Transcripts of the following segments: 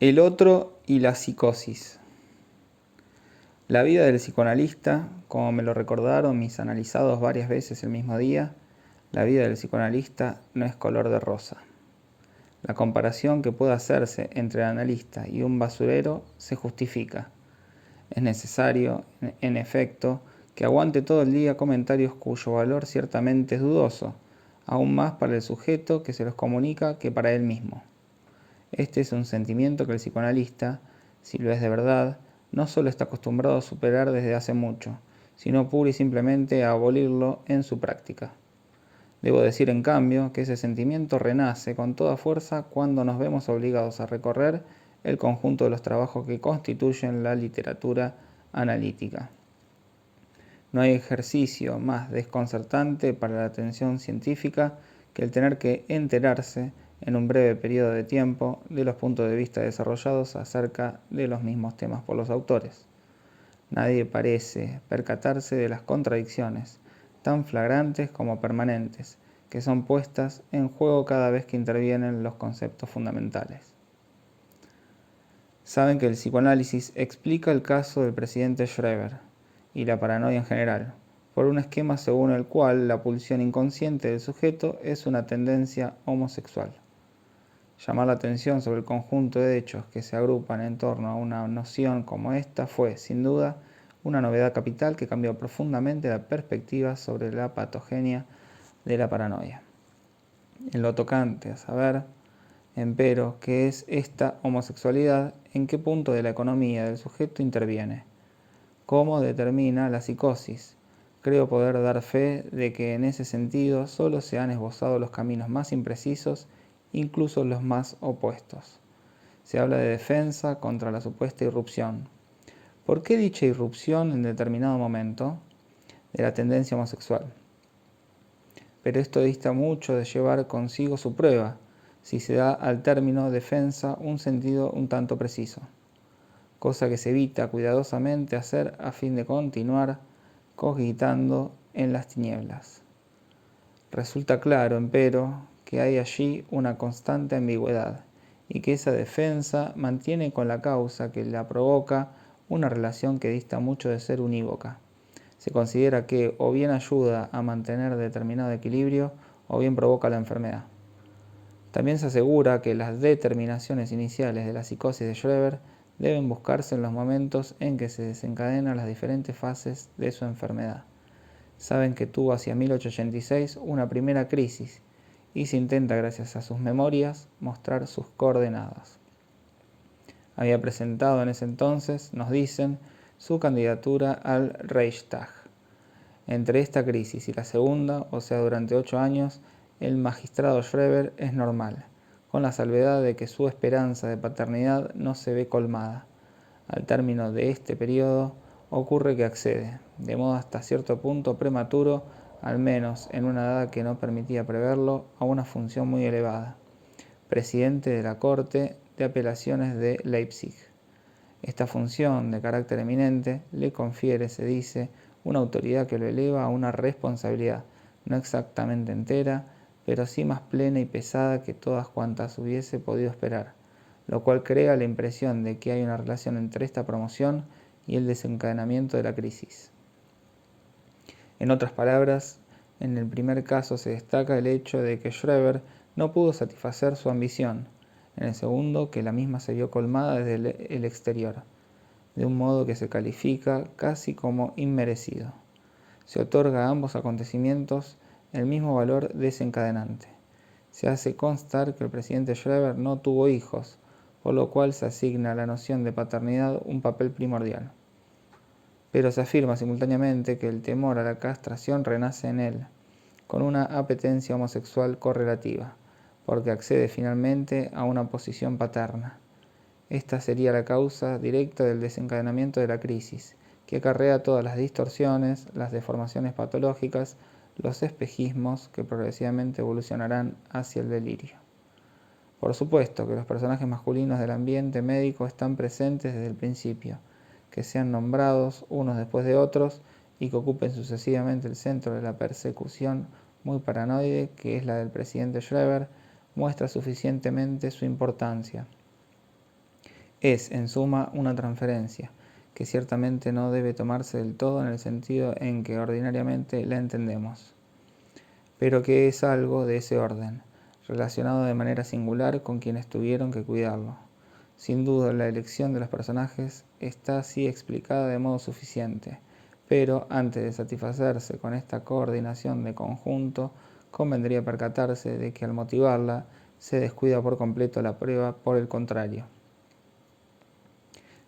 El otro y la psicosis. La vida del psicoanalista, como me lo recordaron mis analizados varias veces el mismo día, la vida del psicoanalista no es color de rosa. La comparación que puede hacerse entre el analista y un basurero se justifica. Es necesario, en efecto, que aguante todo el día comentarios cuyo valor ciertamente es dudoso, aún más para el sujeto que se los comunica que para él mismo. Este es un sentimiento que el psicoanalista, si lo es de verdad, no solo está acostumbrado a superar desde hace mucho, sino pura y simplemente a abolirlo en su práctica. Debo decir, en cambio, que ese sentimiento renace con toda fuerza cuando nos vemos obligados a recorrer el conjunto de los trabajos que constituyen la literatura analítica. No hay ejercicio más desconcertante para la atención científica que el tener que enterarse en un breve periodo de tiempo de los puntos de vista desarrollados acerca de los mismos temas por los autores. Nadie parece percatarse de las contradicciones, tan flagrantes como permanentes, que son puestas en juego cada vez que intervienen los conceptos fundamentales. Saben que el psicoanálisis explica el caso del presidente Schreber y la paranoia en general, por un esquema según el cual la pulsión inconsciente del sujeto es una tendencia homosexual. Llamar la atención sobre el conjunto de hechos que se agrupan en torno a una noción como esta fue, sin duda, una novedad capital que cambió profundamente la perspectiva sobre la patogenia de la paranoia. En lo tocante a saber, empero, qué es esta homosexualidad, en qué punto de la economía del sujeto interviene, cómo determina la psicosis, creo poder dar fe de que en ese sentido solo se han esbozado los caminos más imprecisos, incluso los más opuestos. Se habla de defensa contra la supuesta irrupción. ¿Por qué dicha irrupción en determinado momento de la tendencia homosexual? Pero esto dista mucho de llevar consigo su prueba, si se da al término defensa un sentido un tanto preciso, cosa que se evita cuidadosamente hacer a fin de continuar cogitando en las tinieblas. Resulta claro, empero, que hay allí una constante ambigüedad, y que esa defensa mantiene con la causa que la provoca una relación que dista mucho de ser unívoca. Se considera que o bien ayuda a mantener determinado equilibrio o bien provoca la enfermedad. También se asegura que las determinaciones iniciales de la psicosis de Schreber deben buscarse en los momentos en que se desencadenan las diferentes fases de su enfermedad. Saben que tuvo hacia 1886 una primera crisis y se intenta, gracias a sus memorias, mostrar sus coordenadas. Había presentado en ese entonces, nos dicen, su candidatura al Reichstag. Entre esta crisis y la segunda, o sea durante 8 años, el magistrado Schreber es normal, con la salvedad de que su esperanza de paternidad no se ve colmada. Al término de este periodo, ocurre que accede, de modo hasta cierto punto prematuro, al menos en una edad que no permitía preverlo, a una función muy elevada, presidente de la Corte de Apelaciones de Leipzig. Esta función, de carácter eminente, le confiere, se dice, una autoridad que lo eleva a una responsabilidad, no exactamente entera, pero sí más plena y pesada que todas cuantas hubiese podido esperar, lo cual crea la impresión de que hay una relación entre esta promoción y el desencadenamiento de la crisis. En otras palabras, en el primer caso se destaca el hecho de que Schreber no pudo satisfacer su ambición, en el segundo que la misma se vio colmada desde el exterior, de un modo que se califica casi como inmerecido. Se otorga a ambos acontecimientos el mismo valor desencadenante. Se hace constar que el presidente Schreber no tuvo hijos, por lo cual se asigna a la noción de paternidad un papel primordial. Pero se afirma simultáneamente que el temor a la castración renace en él, con una apetencia homosexual correlativa, porque accede finalmente a una posición paterna. Esta sería la causa directa del desencadenamiento de la crisis, que acarrea todas las distorsiones, las deformaciones patológicas, los espejismos que progresivamente evolucionarán hacia el delirio. Por supuesto que los personajes masculinos del ambiente médico están presentes desde el principio, que sean nombrados unos después de otros y que ocupen sucesivamente el centro de la persecución muy paranoide que es la del presidente Schreber, muestra suficientemente su importancia. Es, en suma, una transferencia, que ciertamente no debe tomarse del todo en el sentido en que ordinariamente la entendemos, pero que es algo de ese orden, relacionado de manera singular con quienes tuvieron que cuidarlo. Sin duda, la elección de los personajes está así explicada de modo suficiente, pero antes de satisfacerse con esta coordinación de conjunto, convendría percatarse de que al motivarla se descuida por completo la prueba por el contrario.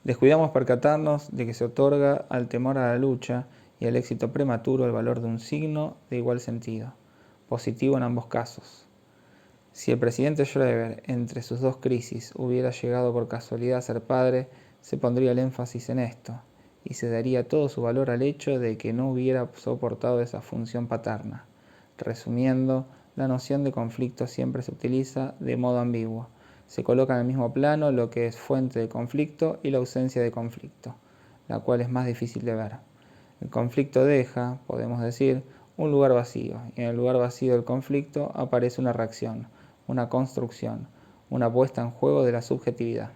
Descuidamos percatarnos de que se otorga al temor a la lucha y al éxito prematuro el valor de un signo de igual sentido, positivo en ambos casos. Si el presidente Schreiber, entre sus dos crisis, hubiera llegado por casualidad a ser padre, se pondría el énfasis en esto, y se daría todo su valor al hecho de que no hubiera soportado esa función paterna. Resumiendo, la noción de conflicto siempre se utiliza de modo ambiguo. Se coloca en el mismo plano lo que es fuente de conflicto y la ausencia de conflicto, la cual es más difícil de ver. El conflicto deja, podemos decir, un lugar vacío, y en el lugar vacío del conflicto aparece una reacción, una construcción, una puesta en juego de la subjetividad.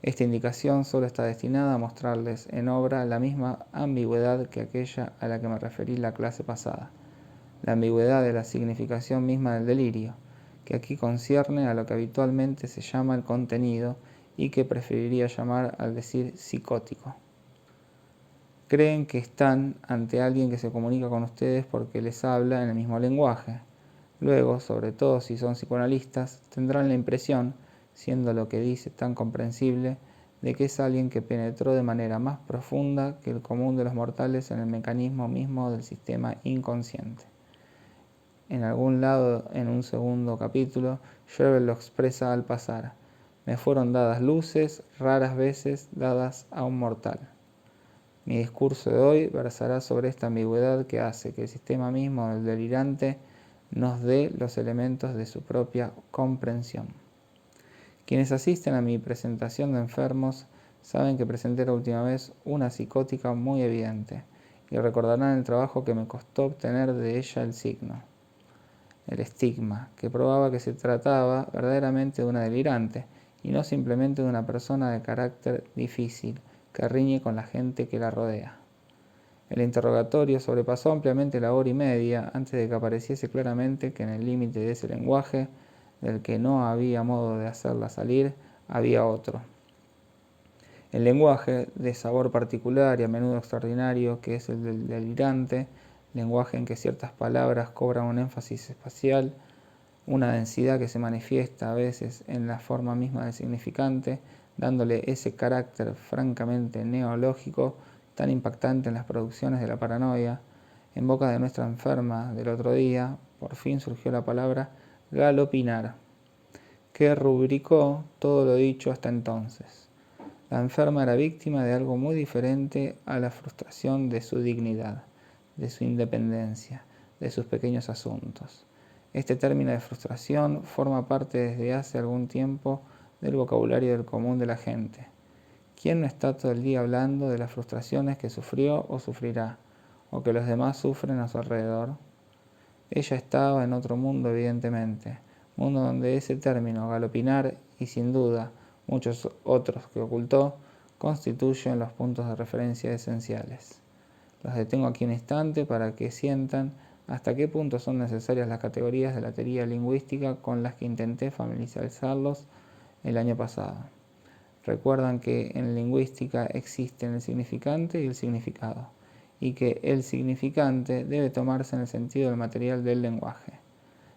Esta indicación solo está destinada a mostrarles en obra la misma ambigüedad que aquella a la que me referí la clase pasada, la ambigüedad de la significación misma del delirio, que aquí concierne a lo que habitualmente se llama el contenido y que preferiría llamar al decir psicótico. Creen que están ante alguien que se comunica con ustedes porque les habla en el mismo lenguaje. Luego, sobre todo si son psicoanalistas, tendrán la impresión, siendo lo que dice tan comprensible, de que es alguien que penetró de manera más profunda que el común de los mortales en el mecanismo mismo del sistema inconsciente. En algún lado, en un segundo capítulo, Schreiber lo expresa al pasar: me fueron dadas luces, raras veces dadas a un mortal. Mi discurso de hoy versará sobre esta ambigüedad que hace que el sistema mismo del delirante nos dé los elementos de su propia comprensión. Quienes asisten a mi presentación de enfermos saben que presenté la última vez una psicótica muy evidente, y recordarán el trabajo que me costó obtener de ella el signo, el estigma, que probaba que se trataba verdaderamente de una delirante, y no simplemente de una persona de carácter difícil, que riñe con la gente que la rodea. El interrogatorio sobrepasó ampliamente la hora y media antes de que apareciese claramente que en el límite de ese lenguaje, del que no había modo de hacerla salir, había otro. El lenguaje, de sabor particular y a menudo extraordinario, que es el del delirante, lenguaje en que ciertas palabras cobran un énfasis espacial, una densidad que se manifiesta a veces en la forma misma del significante, dándole ese carácter francamente neológico tan impactante en las producciones de la paranoia. En boca de nuestra enferma del otro día, por fin surgió la palabra galopinar, que rubricó todo lo dicho hasta entonces. La enferma era víctima de algo muy diferente a la frustración de su dignidad, de su independencia, de sus pequeños asuntos. Este término de frustración forma parte desde hace algún tiempo del vocabulario del común de la gente. ¿Quién no está todo el día hablando de las frustraciones que sufrió o sufrirá, o que los demás sufren a su alrededor? Ella estaba en otro mundo, evidentemente, mundo donde ese término galopinar y sin duda muchos otros que ocultó constituyen los puntos de referencia esenciales. Los detengo aquí un instante para que sientan hasta qué punto son necesarias las categorías de la teoría lingüística con las que intenté familiarizarlos el año pasado. Recuerdan que en lingüística existen el significante y el significado, y que el significante debe tomarse en el sentido del material del lenguaje.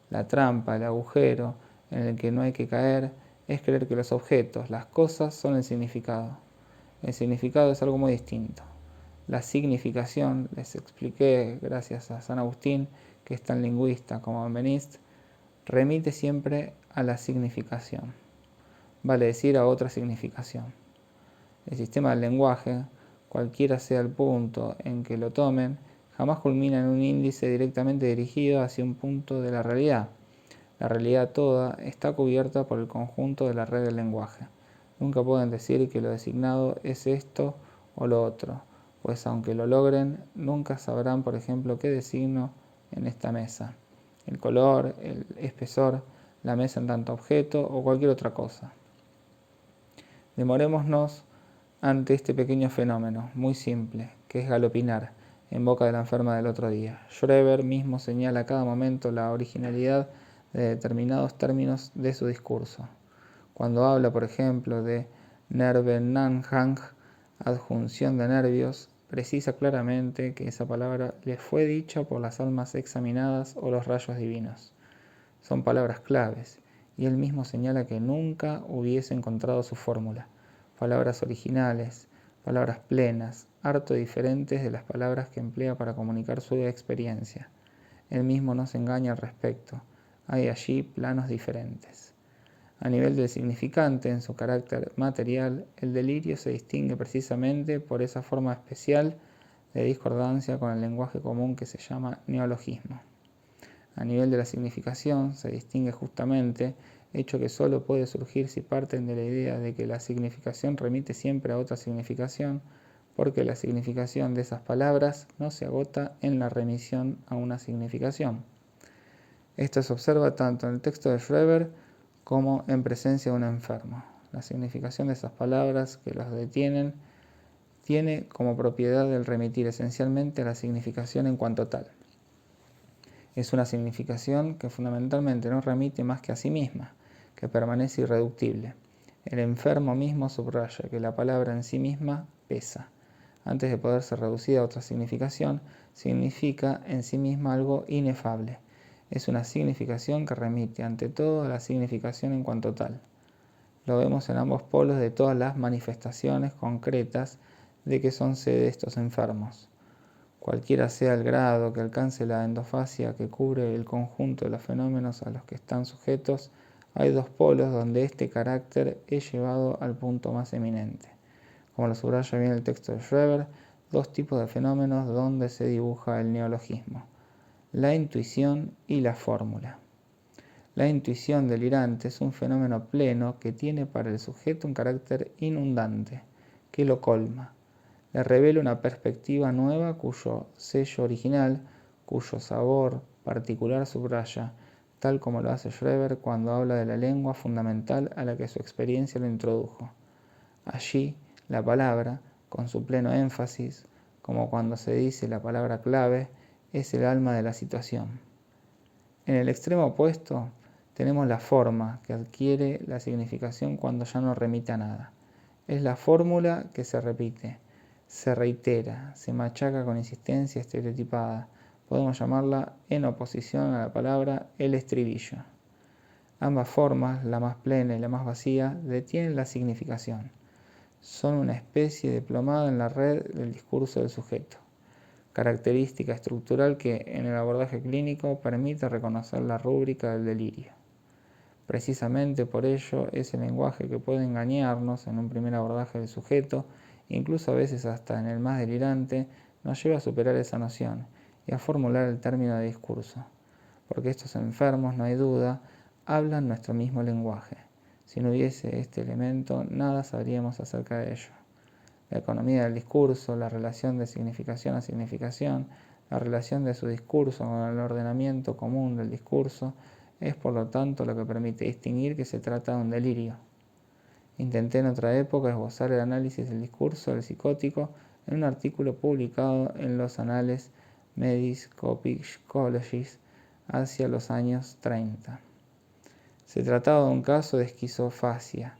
La trampa, el agujero en el que no hay que caer, es creer que los objetos, las cosas, son el significado. El significado es algo muy distinto. La significación, les expliqué gracias a San Agustín, que es tan lingüista como Benveniste, remite siempre a la significación, vale decir a otra significación. El sistema del lenguaje, cualquiera sea el punto en que lo tomen, jamás culmina en un índice directamente dirigido hacia un punto de la realidad. La realidad toda está cubierta por el conjunto de la red del lenguaje. Nunca pueden decir que lo designado es esto o lo otro, pues aunque lo logren, nunca sabrán, por ejemplo, qué designo en esta mesa, el color, el espesor, la mesa en tanto objeto o cualquier otra cosa. Demorémonos ante este pequeño fenómeno, muy simple, que es galopinar, en boca de la enferma del otro día. Schreber mismo señala a cada momento la originalidad de determinados términos de su discurso. Cuando habla, por ejemplo, de Nervenanhang, adjunción de nervios, precisa claramente que esa palabra le fue dicha por las almas examinadas o los rayos divinos. Son palabras claves, y él mismo señala que nunca hubiese encontrado su fórmula. Palabras originales, palabras plenas, harto diferentes de las palabras que emplea para comunicar su experiencia. Él mismo no se engaña al respecto. Hay allí planos diferentes. A nivel del significante, en su carácter material, el delirio se distingue precisamente por esa forma especial de discordancia con el lenguaje común que se llama neologismo. A nivel de la significación, se distingue justamente, hecho que solo puede surgir si parten de la idea de que la significación remite siempre a otra significación, porque la significación de esas palabras no se agota en la remisión a una significación. Esto se observa tanto en el texto de Schreber como en presencia de un enfermo. La significación de esas palabras que los detienen tiene como propiedad el remitir esencialmente a la significación en cuanto tal. Es una significación que fundamentalmente no remite más que a sí misma, que permanece irreductible. El enfermo mismo subraya que la palabra en sí misma pesa. Antes de poder ser reducida a otra significación, significa en sí misma algo inefable. Es una significación que remite ante todo a la significación en cuanto tal. Lo vemos en ambos polos de todas las manifestaciones concretas de que son sede estos enfermos. Cualquiera sea el grado que alcance la endofasia que cubre el conjunto de los fenómenos a los que están sujetos, hay dos polos donde este carácter es llevado al punto más eminente. Como lo subraya bien el texto de Schreber, dos tipos de fenómenos donde se dibuja el neologismo: la intuición y la fórmula. La intuición delirante es un fenómeno pleno que tiene para el sujeto un carácter inundante, que lo colma. Le revela una perspectiva nueva cuyo sello original, cuyo sabor particular subraya, tal como lo hace Schreber cuando habla de la lengua fundamental a la que su experiencia lo introdujo. Allí, la palabra, con su pleno énfasis, como cuando se dice la palabra clave, es el alma de la situación. En el extremo opuesto, tenemos la forma, que adquiere la significación cuando ya no remite a nada. Es la fórmula que se repite, se reitera, se machaca con insistencia estereotipada. Podemos llamarla en oposición a la palabra el estribillo. Ambas formas, la más plena y la más vacía, detienen la significación. Son una especie de plomada en la red del discurso del sujeto, característica estructural que, en el abordaje clínico, permite reconocer la rúbrica del delirio. Precisamente por ello es el lenguaje que puede engañarnos en un primer abordaje del sujeto, incluso a veces hasta en el más delirante, nos lleva a superar esa noción y a formular el término de discurso, porque estos enfermos, no hay duda, hablan nuestro mismo lenguaje. Si no hubiese este elemento, nada sabríamos acerca de ello. La economía del discurso, la relación de significación a significación, la relación de su discurso con el ordenamiento común del discurso, es por lo tanto lo que permite distinguir que se trata de un delirio. Intenté en otra época esbozar el análisis del discurso del psicótico en un artículo publicado en los Anales Medical Psychology hacia los años 30. Se trataba de un caso de esquizofasia,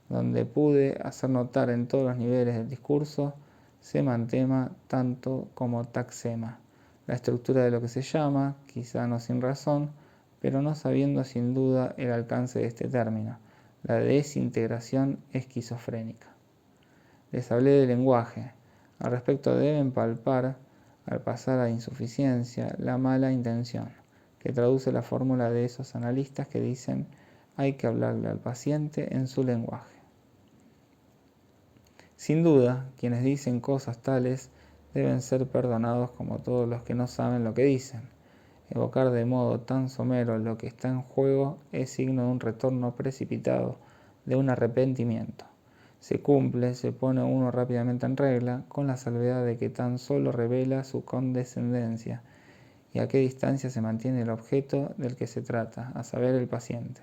donde pude hacer notar en todos los niveles del discurso semantema tanto como taxema, la estructura de lo que se llama, quizá no sin razón, pero no sabiendo sin duda el alcance de este término, la desintegración esquizofrénica. Les hablé de lenguaje. Al respecto deben palpar, al pasar a insuficiencia, la mala intención, que traduce la fórmula de esos analistas que dicen hay que hablarle al paciente en su lenguaje. Sin duda, quienes dicen cosas tales deben ser perdonados como todos los que no saben lo que dicen. Evocar de modo tan somero lo que está en juego es signo de un retorno precipitado, de un arrepentimiento. Se cumple, se pone uno rápidamente en regla, con la salvedad de que tan solo revela su condescendencia y a qué distancia se mantiene el objeto del que se trata, a saber, el paciente,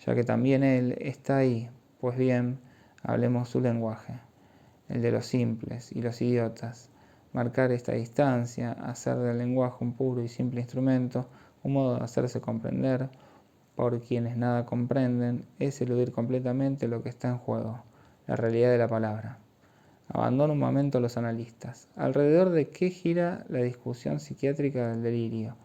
ya que también él está ahí. Pues bien, Hablemos su lenguaje, el de los simples y los idiotas. Marcar esta distancia, hacer del lenguaje un puro y simple instrumento, un modo de hacerse comprender por quienes nada comprenden, es eludir completamente lo que está en juego, la realidad de la palabra. Abandono un momento a los analistas. ¿Alrededor de qué gira la discusión psiquiátrica del delirio?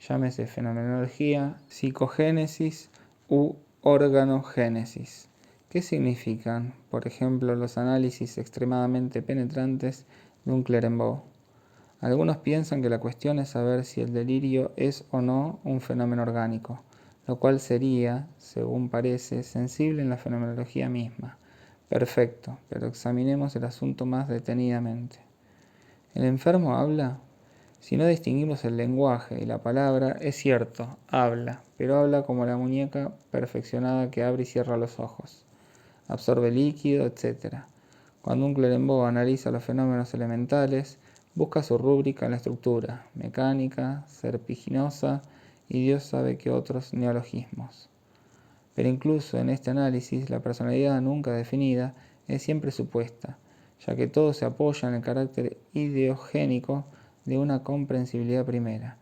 Llámese fenomenología, psicogénesis u organogénesis. ¿Qué significan, por ejemplo, los análisis extremadamente penetrantes de un Clérambault? Algunos piensan que la cuestión es saber si el delirio es o no un fenómeno orgánico, lo cual sería, según parece, sensible en la fenomenología misma. Perfecto, pero examinemos el asunto más detenidamente. ¿El enfermo habla? Si no distinguimos el lenguaje y la palabra, es cierto, habla, pero habla como la muñeca perfeccionada que abre y cierra los ojos, absorbe líquido, etc. Cuando un Clérambault analiza los fenómenos elementales, busca su rúbrica en la estructura, mecánica, serpiginosa y Dios sabe qué otros neologismos. Pero incluso en este análisis, la personalidad nunca definida es siempre supuesta, ya que todo se apoya en el carácter ideogénico de una comprensibilidad primera.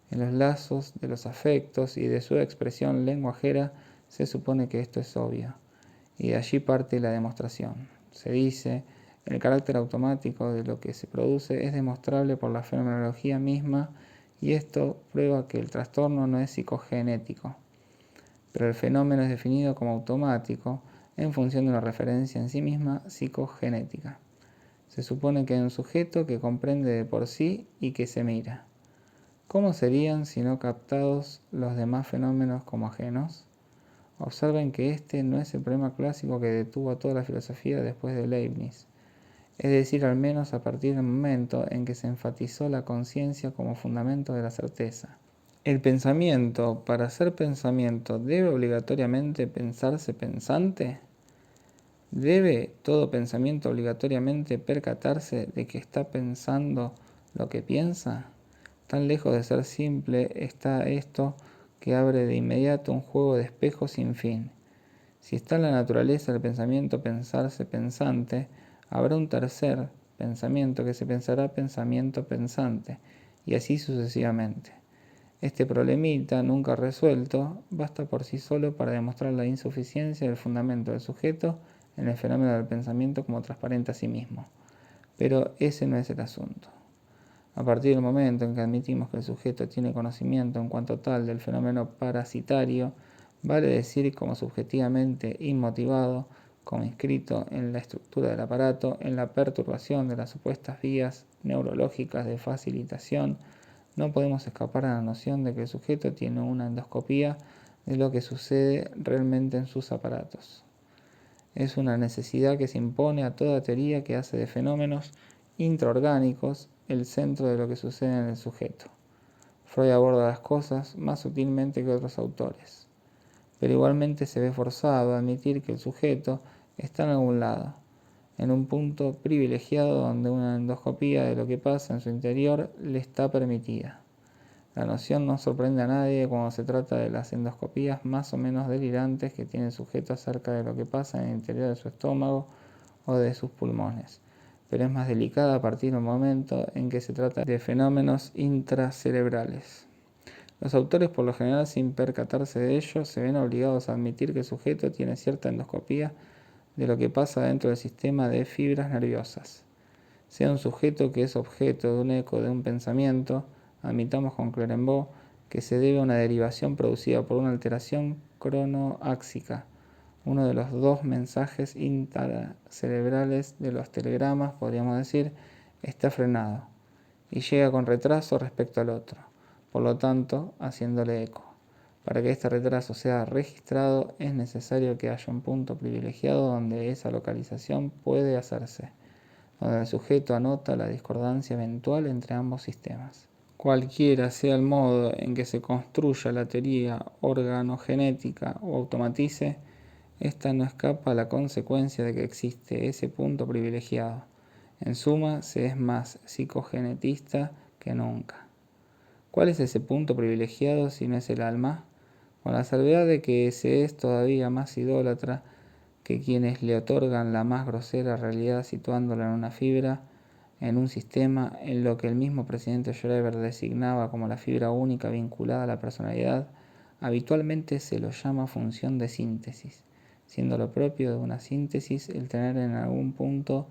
En los lazos de los afectos y de su expresión lenguajera se supone que esto es obvio, y de allí parte la demostración. Se dice, el carácter automático de lo que se produce es demostrable por la fenomenología misma, y esto prueba que el trastorno no es psicogenético. Pero el fenómeno es definido como automático en función de una referencia en sí misma psicogenética. Se supone que hay un sujeto que comprende de por sí y que se mira. ¿Cómo serían si no captados los demás fenómenos como ajenos? Observen que este no es el problema clásico que detuvo a toda la filosofía después de Leibniz, es decir, al menos a partir del momento en que se enfatizó la conciencia como fundamento de la certeza. ¿El pensamiento, para ser pensamiento, debe obligatoriamente pensarse pensante? ¿Debe todo pensamiento obligatoriamente percatarse de que está pensando lo que piensa? Tan lejos de ser simple está esto que abre de inmediato un juego de espejos sin fin. Si está en la naturaleza del pensamiento pensarse pensante, habrá un tercer pensamiento que se pensará pensamiento pensante, y así sucesivamente. Este problemita, nunca resuelto, basta por sí solo para demostrar la insuficiencia del fundamento del sujeto en el fenómeno del pensamiento como transparente a sí mismo. Pero ese no es el asunto. A partir del momento en que admitimos que el sujeto tiene conocimiento en cuanto tal del fenómeno parasitario, vale decir como subjetivamente inmotivado, como inscrito en la estructura del aparato, en la perturbación de las supuestas vías neurológicas de facilitación, no podemos escapar a la noción de que el sujeto tiene una endoscopía de lo que sucede realmente en sus aparatos. Es una necesidad que se impone a toda teoría que hace de fenómenos intraorgánicos el centro de lo que sucede en el sujeto. Freud aborda las cosas más sutilmente que otros autores, pero igualmente se ve forzado a admitir que el sujeto está en algún lado, en un punto privilegiado donde una endoscopía de lo que pasa en su interior le está permitida. La noción no sorprende a nadie cuando se trata de las endoscopías más o menos delirantes que tiene el sujeto acerca de lo que pasa en el interior de su estómago o de sus pulmones, pero es más delicada a partir del momento en que se trata de fenómenos intracerebrales. Los autores, por lo general, sin percatarse de ello, se ven obligados a admitir que el sujeto tiene cierta endoscopía de lo que pasa dentro del sistema de fibras nerviosas. Sea un sujeto que es objeto de un eco de un pensamiento, admitamos con Clérambault que se debe a una derivación producida por una alteración cronoáxica. Uno de los dos mensajes intracerebrales de los telegramas, podríamos decir, está frenado y llega con retraso respecto al otro, por lo tanto, haciéndole eco. Para que este retraso sea registrado es necesario que haya un punto privilegiado donde esa localización puede hacerse, donde el sujeto anota la discordancia eventual entre ambos sistemas. Cualquiera sea el modo en que se construya la teoría organogenética o automatice, esta no escapa a la consecuencia de que existe ese punto privilegiado. En suma, se es más psicogenetista que nunca. ¿Cuál es ese punto privilegiado si no es el alma? Con la salvedad de que se es todavía más idólatra que quienes le otorgan la más grosera realidad situándola en una fibra, en un sistema, en lo que el mismo presidente Schreber designaba como la fibra única vinculada a la personalidad, habitualmente se lo llama función de síntesis, siendo lo propio de una síntesis el tener en algún punto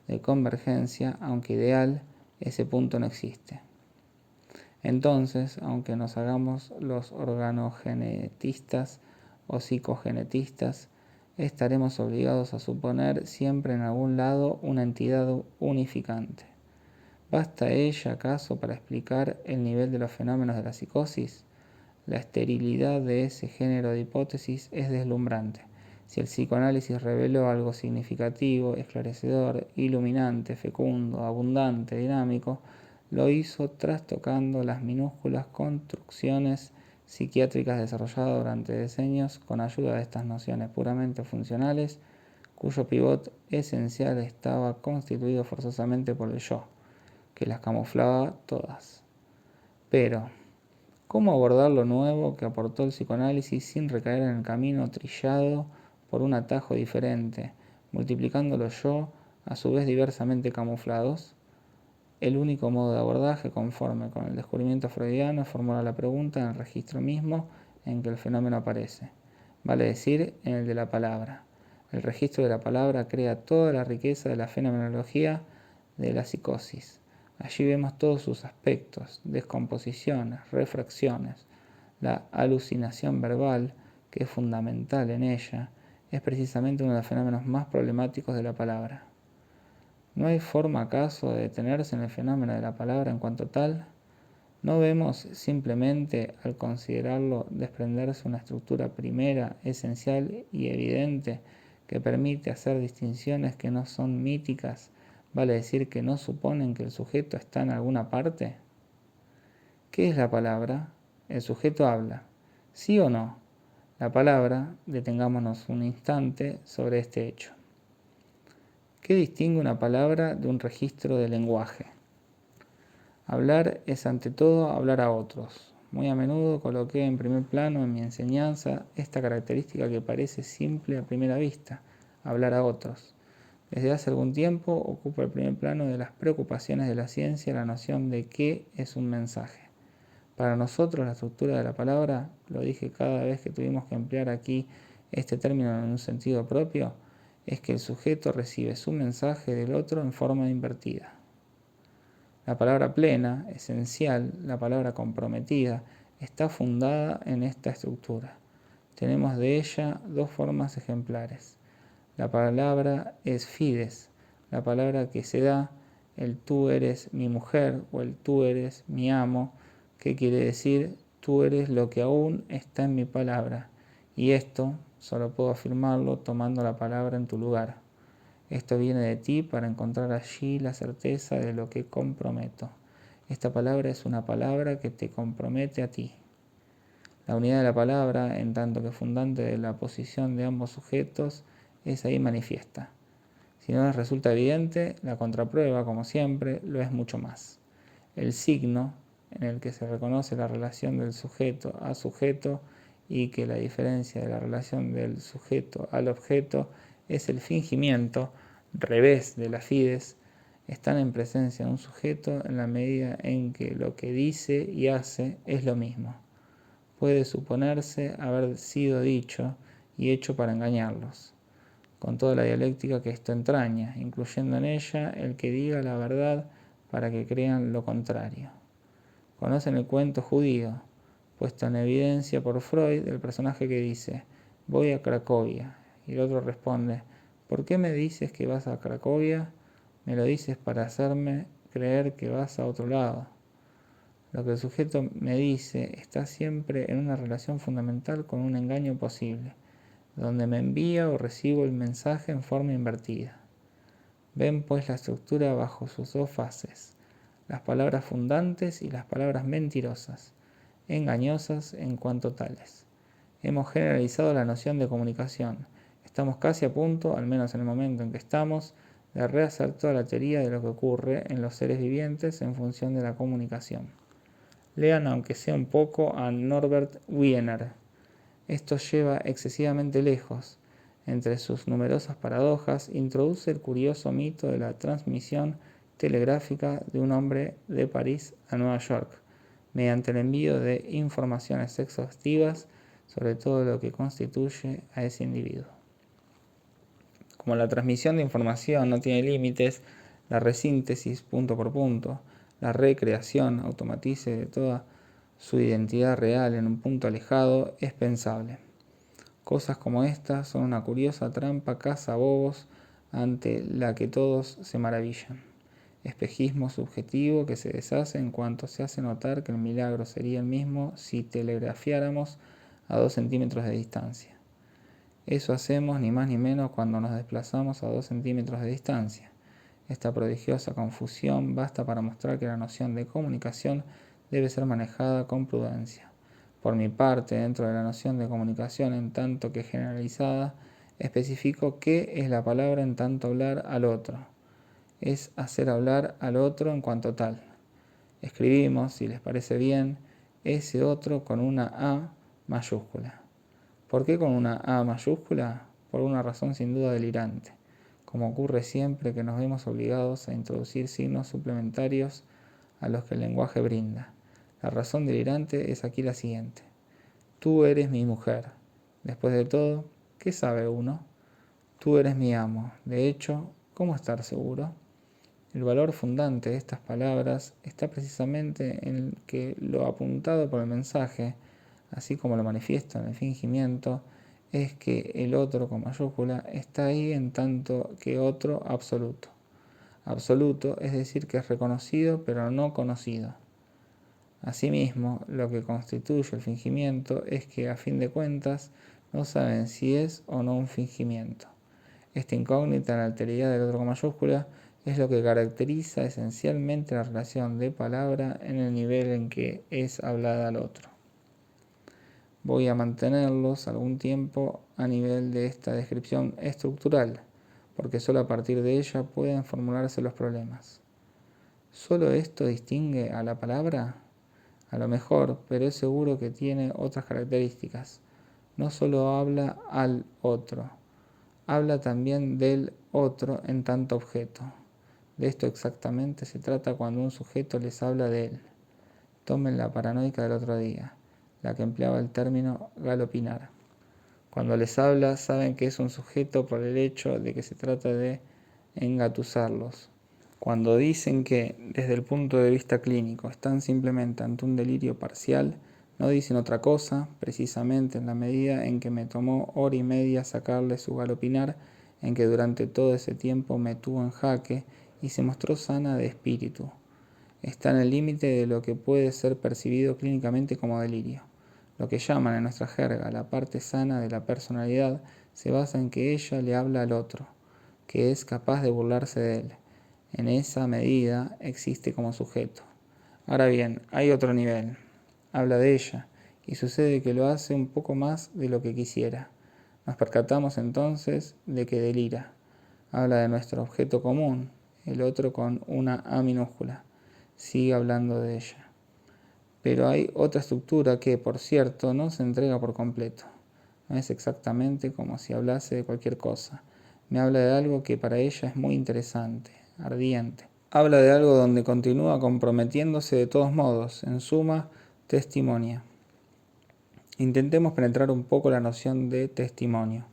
de convergencia, aunque ideal, ese punto no existe. Entonces, aunque nos hagamos los organogenetistas o psicogenetistas, estaremos obligados a suponer siempre en algún lado una entidad unificante. ¿Basta ella acaso para explicar el nivel de los fenómenos de la psicosis? La esterilidad de ese género de hipótesis es deslumbrante. Si el psicoanálisis reveló algo significativo, esclarecedor, iluminante, fecundo, abundante, dinámico, lo hizo trastocando las minúsculas construcciones psiquiátricas desarrolladas durante decenios con ayuda de estas nociones puramente funcionales, cuyo pivot esencial estaba constituido forzosamente por el yo, que las camuflaba todas. Pero, ¿cómo abordar lo nuevo que aportó el psicoanálisis sin recaer en el camino trillado por un atajo diferente, multiplicando los yo, a su vez diversamente camuflados? El único modo de abordaje conforme con el descubrimiento freudiano es formular la pregunta en el registro mismo en que el fenómeno aparece, vale decir, en el de la palabra. El registro de la palabra crea toda la riqueza de la fenomenología de la psicosis. Allí vemos todos sus aspectos, descomposiciones, refracciones. La alucinación verbal, que es fundamental en ella, es precisamente uno de los fenómenos más problemáticos de la palabra. ¿No hay forma acaso de detenerse en el fenómeno de la palabra en cuanto tal? ¿No vemos simplemente, al considerarlo, desprenderse una estructura primera, esencial y evidente que permite hacer distinciones que no son míticas, vale decir que no suponen que el sujeto está en alguna parte? ¿Qué es la palabra? El sujeto habla. ¿Sí o no? La palabra, detengámonos un instante sobre este hecho. ¿Qué distingue una palabra de un registro de lenguaje? Hablar es ante todo hablar a otros. Muy a menudo coloqué en primer plano en mi enseñanza esta característica que parece simple a primera vista, hablar a otros. Desde hace algún tiempo ocupa el primer plano de las preocupaciones de la ciencia la noción de qué es un mensaje. Para nosotros la estructura de la palabra, lo dije cada vez que tuvimos que emplear aquí este término en un sentido propio, es que el sujeto recibe su mensaje del otro en forma invertida. La palabra plena, esencial, la palabra comprometida, está fundada en esta estructura. Tenemos de ella dos formas ejemplares. La palabra es fides, la palabra que se da, el tú eres mi mujer o el tú eres mi amo, que quiere decir tú eres lo que aún está en mi palabra, y esto solo puedo afirmarlo tomando la palabra en tu lugar. Esto viene de ti para encontrar allí la certeza de lo que comprometo. Esta palabra es una palabra que te compromete a ti. La unidad de la palabra, en tanto que fundante de la posición de ambos sujetos, es ahí manifiesta. Si no les resulta evidente, la contraprueba, como siempre, lo es mucho más. El signo, en el que se reconoce la relación del sujeto a sujeto y que la diferencia de la relación del sujeto al objeto es el fingimiento, revés de la fides, están en presencia de un sujeto en la medida en que lo que dice y hace es lo mismo. Puede suponerse haber sido dicho y hecho para engañarlos, con toda la dialéctica que esto entraña, incluyendo en ella el que diga la verdad para que crean lo contrario. Conocen el cuento judío, puesto en evidencia por Freud, del personaje que dice, voy a Cracovia, y el otro responde, ¿por qué me dices que vas a Cracovia? Me lo dices para hacerme creer que vas a otro lado. Lo que el sujeto me dice está siempre en una relación fundamental con un engaño posible, donde me envía o recibo el mensaje en forma invertida. Ven pues la estructura bajo sus dos fases, las palabras fundantes y las palabras mentirosas, engañosas en cuanto tales. Hemos generalizado la noción de comunicación. Estamos casi a punto, al menos en el momento en que estamos, de rehacer toda la teoría de lo que ocurre en los seres vivientes en función de la comunicación. Lean, aunque sea un poco, a Norbert Wiener. Esto lleva excesivamente lejos. Entre sus numerosas paradojas, introduce el curioso mito de la transmisión telegráfica de un hombre de París a Nueva York, mediante el envío de informaciones exhaustivas sobre todo lo que constituye a ese individuo. Como la transmisión de información no tiene límites, la resíntesis punto por punto, la recreación automatice de toda su identidad real en un punto alejado es pensable. Cosas como estas son una curiosa trampa cazabobos ante la que todos se maravillan. Espejismo subjetivo que se deshace en cuanto se hace notar que el milagro sería el mismo si telegrafiáramos a 2 centímetros de distancia. Eso hacemos ni más ni menos cuando nos desplazamos a 2 centímetros de distancia. Esta prodigiosa confusión basta para mostrar que la noción de comunicación debe ser manejada con prudencia. Por mi parte, dentro de la noción de comunicación en tanto que generalizada, especifico qué es la palabra en tanto hablar al otro. Es hacer hablar al otro en cuanto tal. Escribimos, si les parece bien, ese otro con una A mayúscula. ¿Por qué con una A mayúscula? Por una razón sin duda delirante, como ocurre siempre que nos vemos obligados a introducir signos suplementarios a los que el lenguaje brinda. La razón delirante es aquí la siguiente. Tú eres mi mujer. Después de todo, ¿qué sabe uno? Tú eres mi amo. De hecho, ¿cómo estar seguro? El valor fundante de estas palabras está precisamente en que lo apuntado por el mensaje, así como lo manifiesta en el fingimiento, es que el otro con mayúscula está ahí en tanto que otro absoluto. Absoluto es decir que es reconocido pero no conocido. Asimismo, lo que constituye el fingimiento es que a fin de cuentas no saben si es o no un fingimiento. Esta incógnita en la alteridad del otro con mayúscula es lo que caracteriza esencialmente la relación de palabra en el nivel en que es hablada al otro. Voy a mantenerlos algún tiempo a nivel de esta descripción estructural, porque solo a partir de ella pueden formularse los problemas. ¿Solo esto distingue a la palabra? A lo mejor, pero es seguro que tiene otras características. No solo habla al otro, habla también del otro en tanto objeto. De esto exactamente se trata cuando un sujeto les habla de él. Tomen la paranoica del otro día, la que empleaba el término galopinar. Cuando les habla, saben que es un sujeto por el hecho de que se trata de engatusarlos. Cuando dicen que, desde el punto de vista clínico, están simplemente ante un delirio parcial, no dicen otra cosa, precisamente en la medida en que me tomó hora y media sacarle su galopinar, en que durante todo ese tiempo me tuvo en jaque y se mostró sana de espíritu. Está en el límite de lo que puede ser percibido clínicamente como delirio. Lo que llaman en nuestra jerga la parte sana de la personalidad se basa en que ella le habla al otro, que es capaz de burlarse de él. En esa medida existe como sujeto. Ahora bien, hay otro nivel. Habla de ella, y sucede que lo hace un poco más de lo que quisiera. Nos percatamos entonces de que delira. Habla de nuestro objeto común, el otro con una A minúscula. Sigue hablando de ella. Pero hay otra estructura que, por cierto, no se entrega por completo. No es exactamente como si hablase de cualquier cosa. Me habla de algo que para ella es muy interesante, ardiente. Habla de algo donde continúa comprometiéndose de todos modos, en suma, testimonia. Intentemos penetrar un poco la noción de testimonio.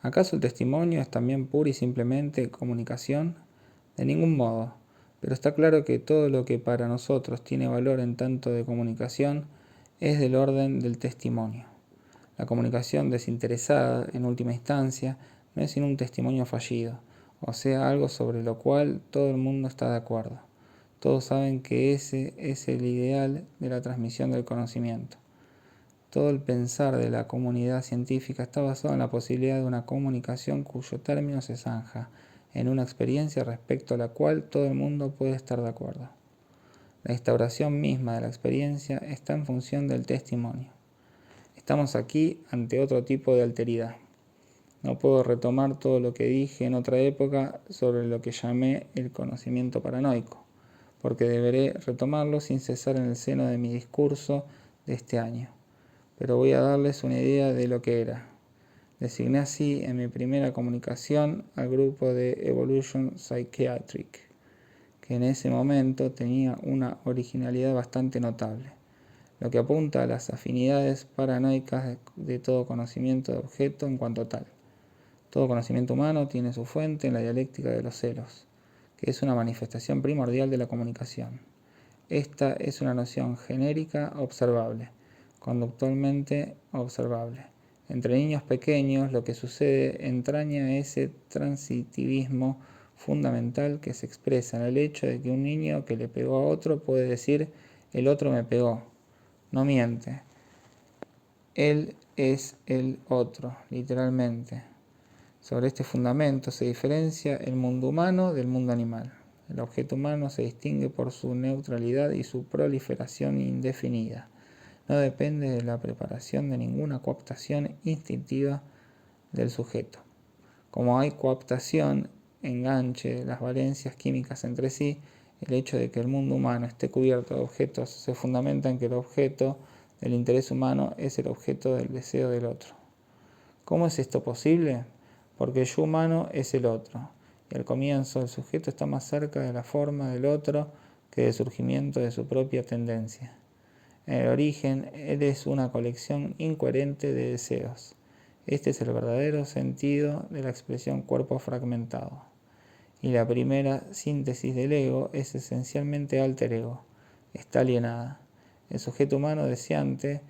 ¿Acaso el testimonio es también pura y simplemente comunicación? De ningún modo, pero está claro que todo lo que para nosotros tiene valor en tanto de comunicación es del orden del testimonio. La comunicación desinteresada, en última instancia, no es sino un testimonio fallido, o sea, algo sobre lo cual todo el mundo está de acuerdo. Todos saben que ese es el ideal de la transmisión del conocimiento. Todo el pensar de la comunidad científica está basado en la posibilidad de una comunicación cuyo término se zanja en una experiencia respecto a la cual todo el mundo puede estar de acuerdo. La instauración misma de la experiencia está en función del testimonio. Estamos aquí ante otro tipo de alteridad. No puedo retomar todo lo que dije en otra época sobre lo que llamé el conocimiento paranoico, porque deberé retomarlo sin cesar en el seno de mi discurso de este año. Pero voy a darles una idea de lo que era. Designé así en mi primera comunicación al grupo de Evolution Psychiatric, que en ese momento tenía una originalidad bastante notable, lo que apunta a las afinidades paranoicas de todo conocimiento de objeto en cuanto tal. Todo conocimiento humano tiene su fuente en la dialéctica de los celos, que es una manifestación primordial de la comunicación. Esta es una noción genérica observable, conductualmente observable. Entre niños pequeños lo que sucede entraña ese transitivismo fundamental que se expresa en el hecho de que un niño que le pegó a otro puede decir el otro me pegó. No miente. Él es el otro, literalmente. Sobre este fundamento se diferencia el mundo humano del mundo animal. El objeto humano se distingue por su neutralidad y su proliferación indefinida. No depende de la preparación de ninguna cooptación instintiva del sujeto. Como hay cooptación, enganche, las valencias químicas entre sí, el hecho de que el mundo humano esté cubierto de objetos se fundamenta en que el objeto del interés humano es el objeto del deseo del otro. ¿Cómo es esto posible? Porque el yo humano es el otro, y al comienzo el sujeto está más cerca de la forma del otro que del surgimiento de su propia tendencia. En el origen, él es una colección incoherente de deseos. Este es el verdadero sentido de la expresión cuerpo fragmentado. Y la primera síntesis del ego es esencialmente alter ego, está alienada. El sujeto humano deseante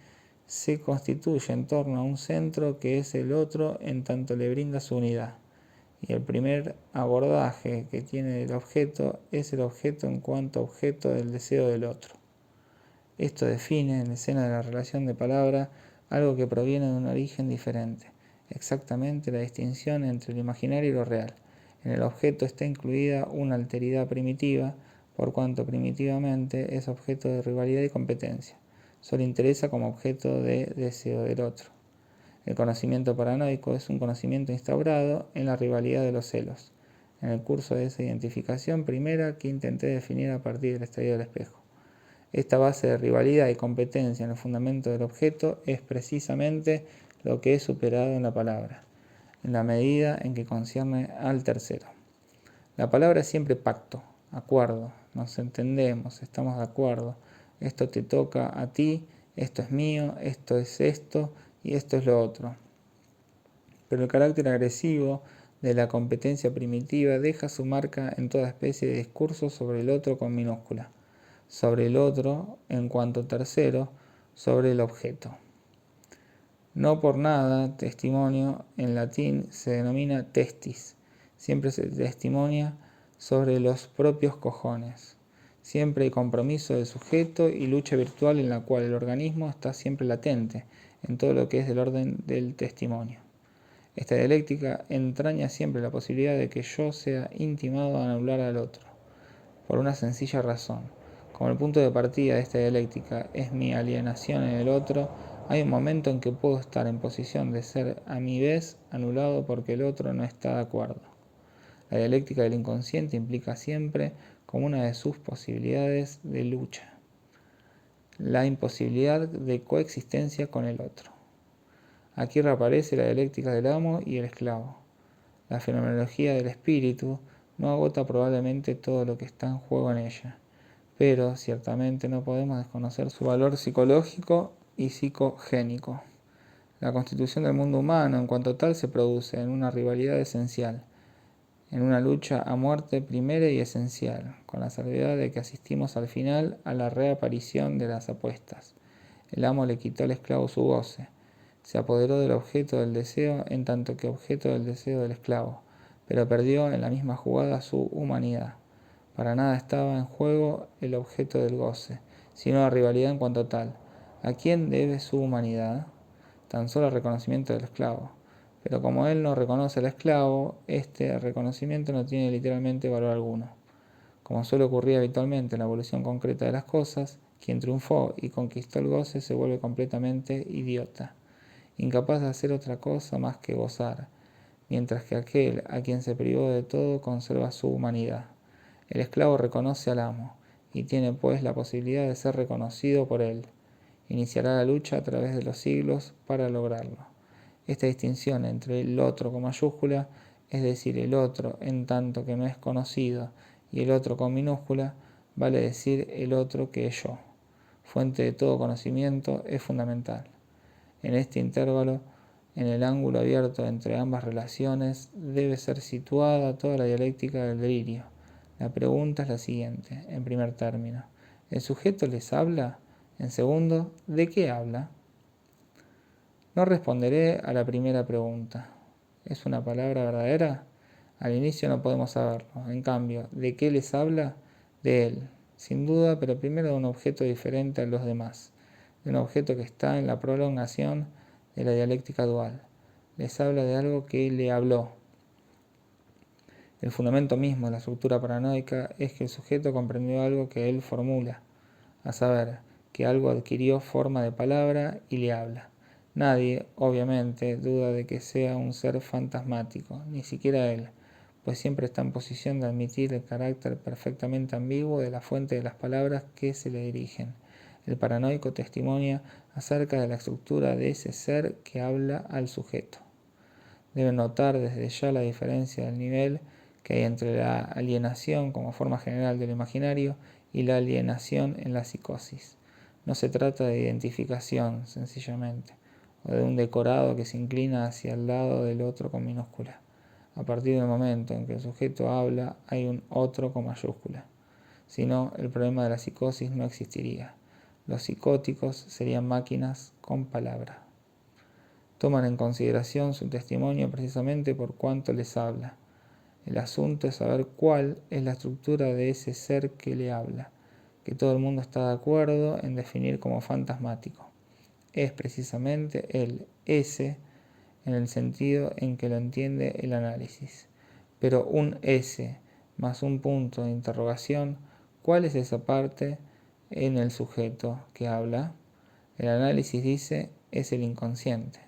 se constituye en torno a un centro que es el otro en tanto le brinda su unidad. Y el primer abordaje que tiene del objeto es el objeto en cuanto objeto del deseo del otro. Esto define en la escena de la relación de palabra algo que proviene de un origen diferente, exactamente la distinción entre lo imaginario y lo real. En el objeto está incluida una alteridad primitiva, por cuanto primitivamente es objeto de rivalidad y competencia. Solo interesa como objeto de deseo del otro. El conocimiento paranoico es un conocimiento instaurado en la rivalidad de los celos, en el curso de esa identificación primera que intenté definir a partir del estadio del espejo. Esta base de rivalidad y competencia en el fundamento del objeto es precisamente lo que es superado en la palabra, en la medida en que concierne al tercero. La palabra es siempre pacto, acuerdo, nos entendemos, estamos de acuerdo, esto te toca a ti, esto es mío, esto es esto y esto es lo otro. Pero el carácter agresivo de la competencia primitiva deja su marca en toda especie de discurso sobre el otro con minúscula, sobre el otro en cuanto tercero, sobre el objeto. No por nada, testimonio en latín se denomina testis, siempre se testimonia sobre los propios cojones. Siempre hay compromiso del sujeto y lucha virtual en la cual el organismo está siempre latente en todo lo que es del orden del testimonio. Esta dialéctica entraña siempre la posibilidad de que yo sea intimado a anular al otro, por una sencilla razón. Como el punto de partida de esta dialéctica es mi alienación en el otro, hay un momento en que puedo estar en posición de ser a mi vez anulado porque el otro no está de acuerdo. La dialéctica del inconsciente implica siempre como una de sus posibilidades de lucha la imposibilidad de coexistencia con el otro. Aquí reaparece la dialéctica del amo y el esclavo. La fenomenología del espíritu no agota probablemente todo lo que está en juego en ella, pero ciertamente no podemos desconocer su valor psicológico y psicogénico. La constitución del mundo humano en cuanto tal se produce en una rivalidad esencial, en una lucha a muerte primera y esencial, con la salvedad de que asistimos al final a la reaparición de las apuestas. El amo le quitó al esclavo su goce, se apoderó del objeto del deseo en tanto que objeto del deseo del esclavo, pero perdió en la misma jugada su humanidad. Para nada estaba en juego el objeto del goce, sino la rivalidad en cuanto tal. ¿A quién debe su humanidad? Tan solo al reconocimiento del esclavo. Pero como él no reconoce al esclavo, este reconocimiento no tiene literalmente valor alguno. Como suele ocurrir habitualmente en la evolución concreta de las cosas, quien triunfó y conquistó el goce se vuelve completamente idiota, incapaz de hacer otra cosa más que gozar, mientras que aquel a quien se privó de todo conserva su humanidad. El esclavo reconoce al amo, y tiene pues la posibilidad de ser reconocido por él. Iniciará la lucha a través de los siglos para lograrlo. Esta distinción entre el otro con mayúscula, es decir, el otro en tanto que no es conocido, y el otro con minúscula, vale decir el otro que es yo, fuente de todo conocimiento, es fundamental. En este intervalo, en el ángulo abierto entre ambas relaciones, debe ser situada toda la dialéctica del delirio. La pregunta es la siguiente, en primer término. ¿El sujeto les habla? En segundo, ¿de qué habla? No responderé a la primera pregunta. ¿Es una palabra verdadera? Al inicio no podemos saberlo. En cambio, ¿de qué les habla? De él, sin duda, pero primero de un objeto diferente a los demás, de un objeto que está en la prolongación de la dialéctica dual. Les habla de algo que le habló. El fundamento mismo de la estructura paranoica es que el sujeto comprendió algo que él formula, a saber, que algo adquirió forma de palabra y le habla. Nadie, obviamente, duda de que sea un ser fantasmático, ni siquiera él, pues siempre está en posición de admitir el carácter perfectamente ambiguo de la fuente de las palabras que se le dirigen. El paranoico testimonia acerca de la estructura de ese ser que habla al sujeto. Deben notar desde ya la diferencia del nivel que hay entre la alienación como forma general del imaginario y la alienación en la psicosis. No se trata de identificación, sencillamente, o de un decorado que se inclina hacia el lado del otro con minúscula. A partir del momento en que el sujeto habla, hay un otro con mayúscula. Si no, el problema de la psicosis no existiría. Los psicóticos serían máquinas con palabra. Toman en consideración su testimonio precisamente por cuanto les habla. El asunto es saber cuál es la estructura de ese ser que le habla, que todo el mundo está de acuerdo en definir como fantasmático. Es precisamente el ese en el sentido en que lo entiende el análisis. Pero un ese más un punto de interrogación, ¿cuál es esa parte en el sujeto que habla? El análisis dice es el inconsciente.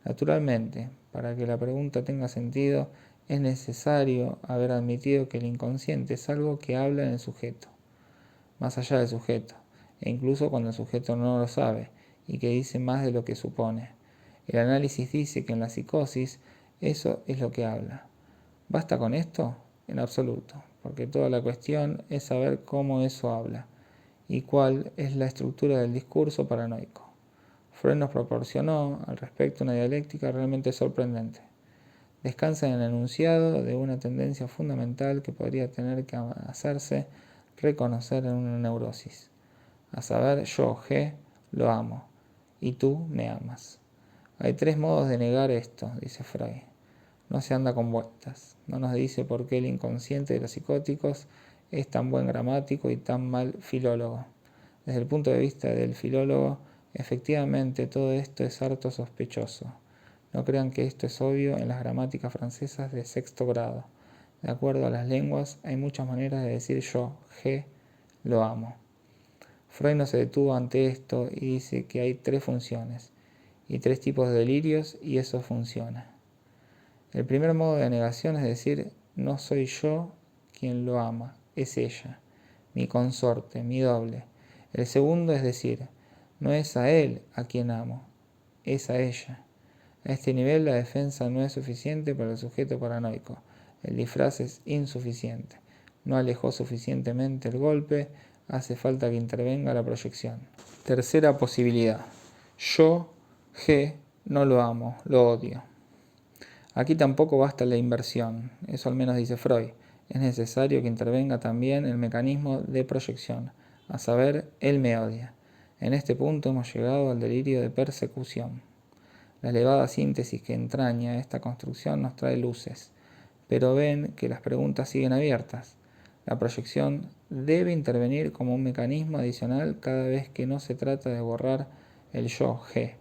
Naturalmente, para que la pregunta tenga sentido, es necesario haber admitido que el inconsciente es algo que habla en el sujeto, más allá del sujeto, e incluso cuando el sujeto no lo sabe, y que dice más de lo que supone. El análisis dice que en la psicosis eso es lo que habla. ¿Basta con esto? En absoluto, porque toda la cuestión es saber cómo eso habla, y cuál es la estructura del discurso paranoico. Freud nos proporcionó al respecto una dialéctica realmente sorprendente. Descansa en el enunciado de una tendencia fundamental que podría tener que hacerse reconocer en una neurosis, a saber, yo, G, lo amo, y tú me amas. Hay tres modos de negar esto, dice Freud. No se anda con vueltas. No nos dice por qué el inconsciente de los psicóticos es tan buen gramático y tan mal filólogo. Desde el punto de vista del filólogo, efectivamente todo esto es harto sospechoso. No crean que esto es obvio en las gramáticas francesas de sexto grado. De acuerdo a las lenguas, hay muchas maneras de decir yo, G, lo amo. Freud no se detuvo ante esto y dice que hay tres funciones y tres tipos de delirios y eso funciona. El primer modo de negación es decir, no soy yo quien lo ama, es ella, mi consorte, mi doble. El segundo es decir, no es a él a quien amo, es a ella. A este nivel la defensa no es suficiente para el sujeto paranoico. El disfraz es insuficiente. No alejó suficientemente el golpe, hace falta que intervenga la proyección. Tercera posibilidad. Yo, G, no lo amo, lo odio. Aquí tampoco basta la inversión, eso al menos dice Freud. Es necesario que intervenga también el mecanismo de proyección, a saber, él me odia. En este punto hemos llegado al delirio de persecución. La elevada síntesis que entraña esta construcción nos trae luces, pero ven que las preguntas siguen abiertas. La proyección debe intervenir como un mecanismo adicional cada vez que no se trata de borrar el yo G.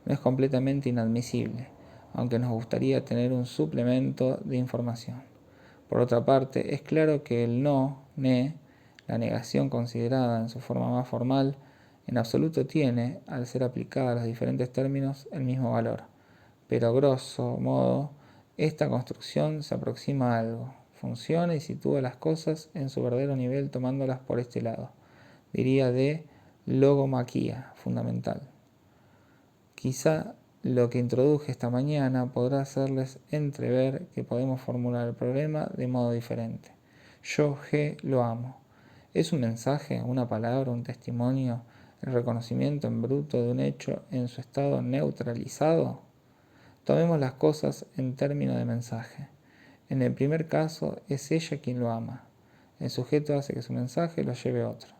No es completamente inadmisible, aunque nos gustaría tener un suplemento de información. Por otra parte, es claro que el no, ne, la negación considerada en su forma más formal, en absoluto tiene, al ser aplicada a los diferentes términos, el mismo valor. Pero, grosso modo, esta construcción se aproxima a algo, funciona y sitúa las cosas en su verdadero nivel tomándolas por este lado. Diría de logomaquía fundamental. Quizá Lo que introduje esta mañana podrá hacerles entrever que podemos formular el problema de modo diferente. Yo, G, lo amo. ¿Es un mensaje, una palabra, un testimonio, el reconocimiento en bruto de un hecho en su estado neutralizado? Tomemos las cosas en términos de mensaje. En el primer caso, es ella quien lo ama. El sujeto hace que su mensaje lo lleve otro.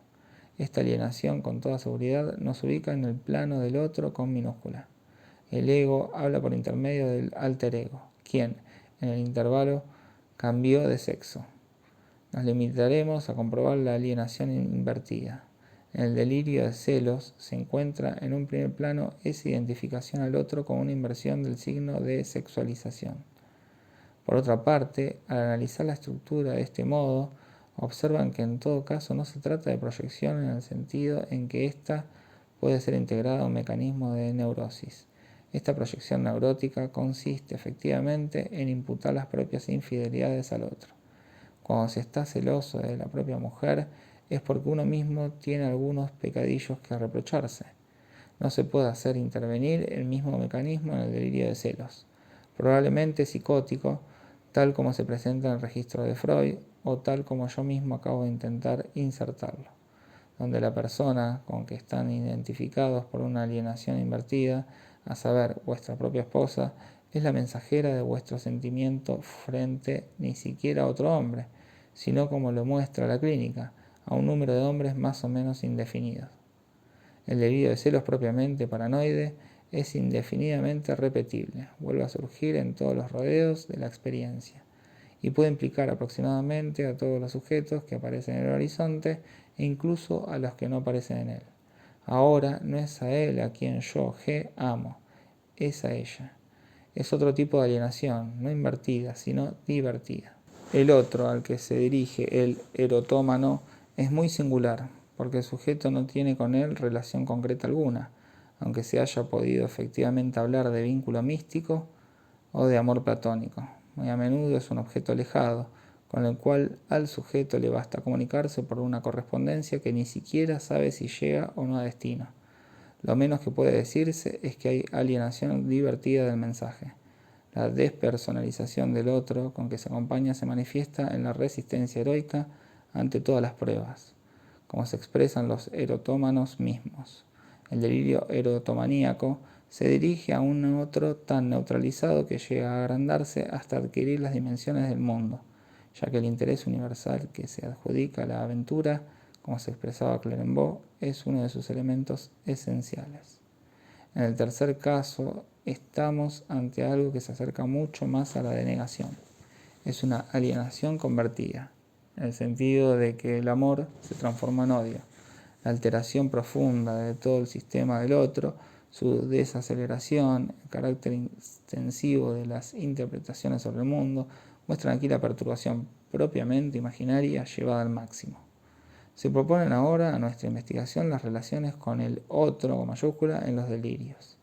Esta alienación, con toda seguridad, nos ubica en el plano del otro con minúscula. El ego habla por intermedio del alter ego, quien, en el intervalo, cambió de sexo. Nos limitaremos a comprobar la alienación invertida. En el delirio de celos se encuentra en un primer plano esa identificación al otro con una inversión del signo de sexualización. Por otra parte, al analizar la estructura de este modo, observan que en todo caso no se trata de proyección en el sentido en que ésta puede ser integrada a un mecanismo de neurosis. Esta proyección neurótica consiste efectivamente en imputar las propias infidelidades al otro. Cuando se está celoso de la propia mujer es porque uno mismo tiene algunos pecadillos que reprocharse. No se puede hacer intervenir el mismo mecanismo en el delirio de celos, probablemente psicótico, tal como se presenta en el registro de Freud o tal como yo mismo acabo de intentar insertarlo, donde la persona con que están identificados por una alienación invertida, a saber, vuestra propia esposa, es la mensajera de vuestro sentimiento frente ni siquiera a otro hombre, sino como lo muestra la clínica, a un número de hombres más o menos indefinidos. El delirio de celos propiamente paranoide es indefinidamente repetible, vuelve a surgir en todos los rodeos de la experiencia y puede implicar aproximadamente a todos los sujetos que aparecen en el horizonte e incluso a los que no aparecen en él. Ahora no es a él a quien yo, G, amo, es a ella. Es otro tipo de alienación, no invertida, sino divertida. El otro al que se dirige el erotómano es muy singular, porque el sujeto no tiene con él relación concreta alguna, aunque se haya podido efectivamente hablar de vínculo místico o de amor platónico. Muy a menudo es un objeto alejado, con el cual al sujeto le basta comunicarse por una correspondencia que ni siquiera sabe si llega o no a destino. Lo menos que puede decirse es que hay alienación divertida del mensaje. La despersonalización del otro con que se acompaña se manifiesta en la resistencia heroica ante todas las pruebas, como se expresan los erotómanos mismos. El delirio erotomaníaco se dirige a un otro tan neutralizado que llega a agrandarse hasta adquirir las dimensiones del mundo, ya que el interés universal que se adjudica a la aventura, como se expresaba Clérambault, es uno de sus elementos esenciales. En el tercer caso, estamos ante algo que se acerca mucho más a la denegación. Es una alienación convertida, en el sentido de que el amor se transforma en odio. La alteración profunda de todo el sistema del otro, su desaceleración, el carácter extensivo de las interpretaciones sobre el mundo, muestran aquí la perturbación propiamente imaginaria llevada al máximo. Se proponen ahora a nuestra investigación las relaciones con el otro con mayúscula en los delirios.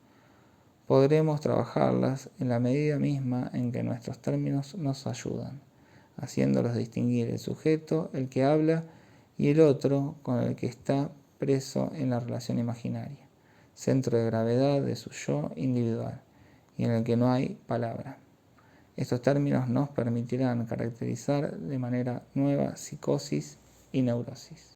Podremos trabajarlas en la medida misma en que nuestros términos nos ayudan, haciéndolos distinguir el sujeto, el que habla, y el otro con el que está preso en la relación imaginaria, centro de gravedad de su yo individual, y en el que no hay palabra. Estos términos nos permitirán caracterizar de manera nueva psicosis y neurosis.